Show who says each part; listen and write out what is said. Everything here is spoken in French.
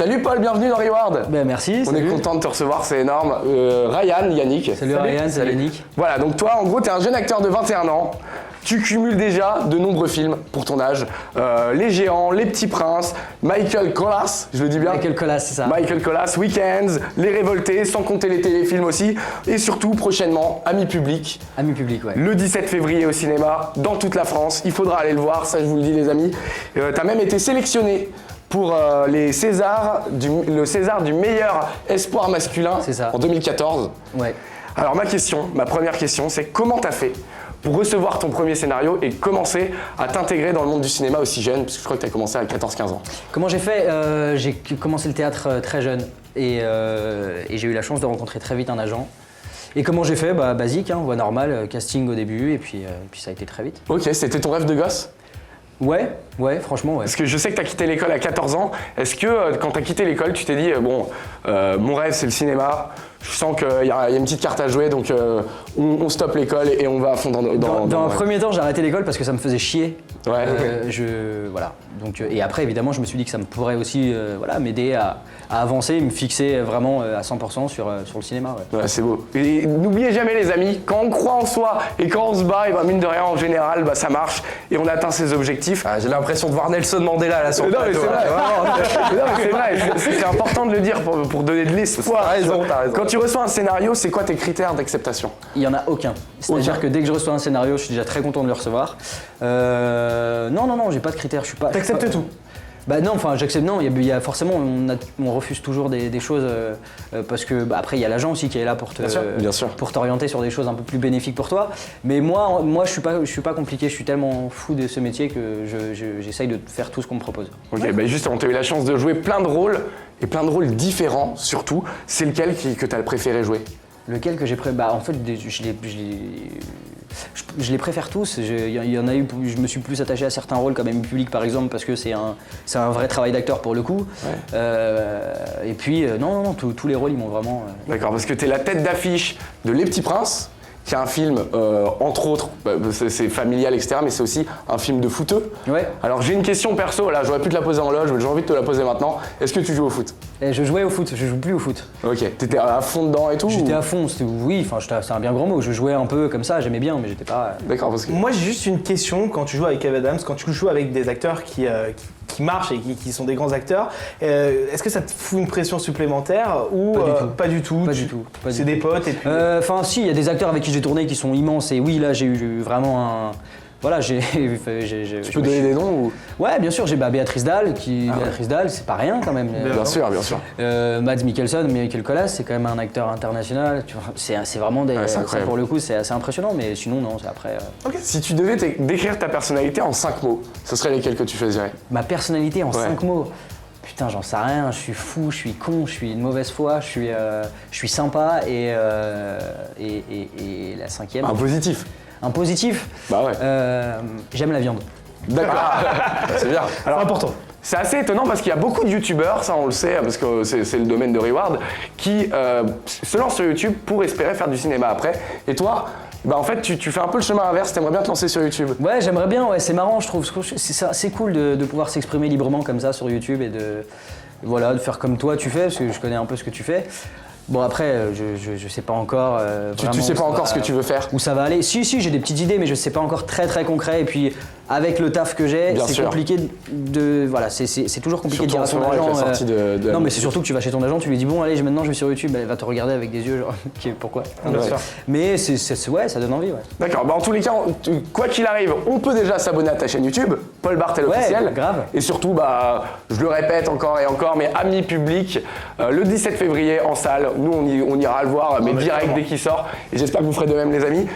Speaker 1: Salut Paul, bienvenue dans Reward.
Speaker 2: Ben merci.
Speaker 1: On est content de te recevoir, c'est énorme. Ryan, Yannick.
Speaker 2: Salut Ryan, salut Yannick.
Speaker 1: Voilà, donc toi en gros tu es un jeune acteur de 21 ans. Tu cumules déjà de nombreux films pour ton âge. Les Géants, Les Petits Princes, Michael Colas, je le dis bien.
Speaker 2: Michael Colas, c'est ça.
Speaker 1: Michael Colas, Weekends, Les Révoltés, sans compter les téléfilms aussi. Et surtout, prochainement, Amis Publics.
Speaker 2: Amis Publics, ouais.
Speaker 1: Le 17 février au cinéma, dans toute la France. Il faudra aller le voir, ça je vous le dis les amis. T'as même été sélectionné pour le César du meilleur espoir masculin en 2014.
Speaker 2: Ouais.
Speaker 1: Alors ma première question, c'est comment t'as fait pour recevoir ton premier scénario et commencer à t'intégrer dans le monde du cinéma aussi jeune, parce que je crois que tu as commencé à 14-15 ans.
Speaker 2: Comment j'ai fait J'ai commencé le théâtre très jeune et j'ai eu la chance de rencontrer très vite un agent. Et comment j'ai fait basique, hein, voie normale, casting au début et puis ça a été très vite.
Speaker 1: Ok, c'était ton rêve de gosse ?
Speaker 2: Ouais, franchement, ouais.
Speaker 1: Parce que je sais que tu as quitté l'école à 14 ans. Est-ce que quand tu as quitté l'école, tu t'es dit, mon rêve c'est le cinéma, je sens qu'il y a une petite carte à jouer, donc on stoppe l'école et on va à fond
Speaker 2: dans un premier temps, j'ai arrêté l'école parce que ça me faisait chier.
Speaker 1: Ouais.
Speaker 2: Voilà. Donc, et après, évidemment, je me suis dit que ça me pourrait aussi m'aider à avancer et me fixer vraiment à 100% sur le cinéma.
Speaker 1: Ouais, c'est beau. Et n'oubliez jamais les amis, quand on croit en soi et quand on se bat, et mine de rien, en général, ça marche et on atteint ses objectifs.
Speaker 3: Ah, j'ai l'impression de voir Nelson Mandela là sur le plateau.
Speaker 1: C'est vrai, c'est important de le dire pour donner de l'espoir.
Speaker 3: T'as raison.
Speaker 1: Quand tu reçois un scénario, c'est quoi tes critères d'acceptation ?
Speaker 2: Il n'y en a aucun. C'est-à-dire que dès que je reçois un scénario, je suis déjà très content de le recevoir. Non, j'ai pas de critères.
Speaker 1: T'acceptes tout ?
Speaker 2: Bah non, enfin j'accepte, non, il y a forcément, on refuse toujours des choses parce que après il y a l'agent aussi qui est là pour pour t'orienter sur des choses un peu plus bénéfiques pour toi. Mais moi je suis pas compliqué, je suis tellement fou de ce métier que j'essaye de faire tout ce qu'on me propose.
Speaker 1: Ok, justement, tu as eu la chance de jouer plein de rôles et plein de rôles différents surtout. C'est lequel que tu as préféré jouer ?
Speaker 2: Lequel que j'ai préféré ? En fait, je les préfère tous. Il y en a eu, je me suis plus attaché à certains rôles comme Amis Publics par exemple parce que c'est un vrai travail d'acteur pour le coup. Ouais. Et puis non, tous les rôles ils m'ont vraiment.
Speaker 1: D'accord, parce que tu es la tête d'affiche de Les Petits Princes, qui est un film, entre autres, c'est familial, etc., mais c'est aussi un film de footeux. Ouais. Alors j'ai une question perso, là, j'aurais pu te la poser en loge, mais j'ai envie de te la poser maintenant. Est-ce que tu joues au foot ?
Speaker 2: Je jouais au foot, je joue plus au foot.
Speaker 1: Ok, t'étais à fond dedans et tout ?
Speaker 2: J'étais à fond, oui, c'est un bien grand mot. Je jouais un peu comme ça, j'aimais bien, mais j'étais pas.
Speaker 1: D'accord, parce que.
Speaker 4: Moi j'ai juste une question, quand tu joues avec Kev Adams, quand tu joues avec des acteurs qui marchent et qui sont des grands acteurs, est-ce que ça te fout une pression supplémentaire ou pas du tout.
Speaker 2: Pas du tout.
Speaker 4: C'est des potes et puis.
Speaker 2: Enfin si, il y a des acteurs avec qui j'ai tourné qui sont immenses et oui là j'ai eu vraiment un. Voilà, Tu
Speaker 1: peux donner des noms ou...
Speaker 2: Ouais, bien sûr, j'ai Béatrice Dalle, Béatrice Dalle, c'est pas rien quand même.
Speaker 1: Bien sûr.
Speaker 2: Mads Mikkelsen, Michael Colas, c'est quand même un acteur international. C'est vraiment ça, pour le coup, c'est assez impressionnant, mais sinon, non, c'est après.
Speaker 1: Okay. Si tu devais décrire ta personnalité en 5 mots, ce serait lesquels que tu choisirais ?
Speaker 2: Ma personnalité en 5 mots ? Putain, j'en sais rien, je suis fou, je suis con, je suis de mauvaise foi, je suis sympa et la cinquième.
Speaker 1: Un positif.
Speaker 2: Un positif ?
Speaker 1: Bah ouais.
Speaker 2: J'aime la viande.
Speaker 1: D'accord. C'est bien. Alors important. C'est assez étonnant parce qu'il y a beaucoup de youtubeurs, ça on le sait, parce que c'est le domaine de Reward, qui se lancent sur YouTube pour espérer faire du cinéma après. Et toi, en fait, tu fais un peu le chemin inverse, t'aimerais bien te lancer sur YouTube.
Speaker 2: Ouais, j'aimerais bien, c'est marrant, je trouve. C'est cool de pouvoir s'exprimer librement comme ça sur YouTube et de faire comme toi tu fais, parce que je connais un peu ce que tu fais. Bon après, je sais pas encore
Speaker 1: tu sais pas encore ce que tu veux faire ?
Speaker 2: Où ça va aller. Si, j'ai des petites idées, mais je sais pas encore très concret. Et puis avec le taf que j'ai, c'est compliqué de... Voilà, c'est toujours compliqué de dire à ton agent... Non mais c'est surtout que tu vas chez ton agent, tu lui dis bon allez, maintenant je vais sur YouTube, elle va te regarder avec des yeux genre pourquoi ? Mais ça donne envie, ouais.
Speaker 1: D'accord, en tous les cas, quoi qu'il arrive, on peut déjà s'abonner à ta chaîne YouTube, Paul Bartel officiel.
Speaker 2: Grave.
Speaker 1: Et surtout, je le répète encore et encore, mais Amis Publics, le 17 février en salle, nous on ira le voir, mais direct dès qu'il sort. Et j'espère que vous ferez de même les amis.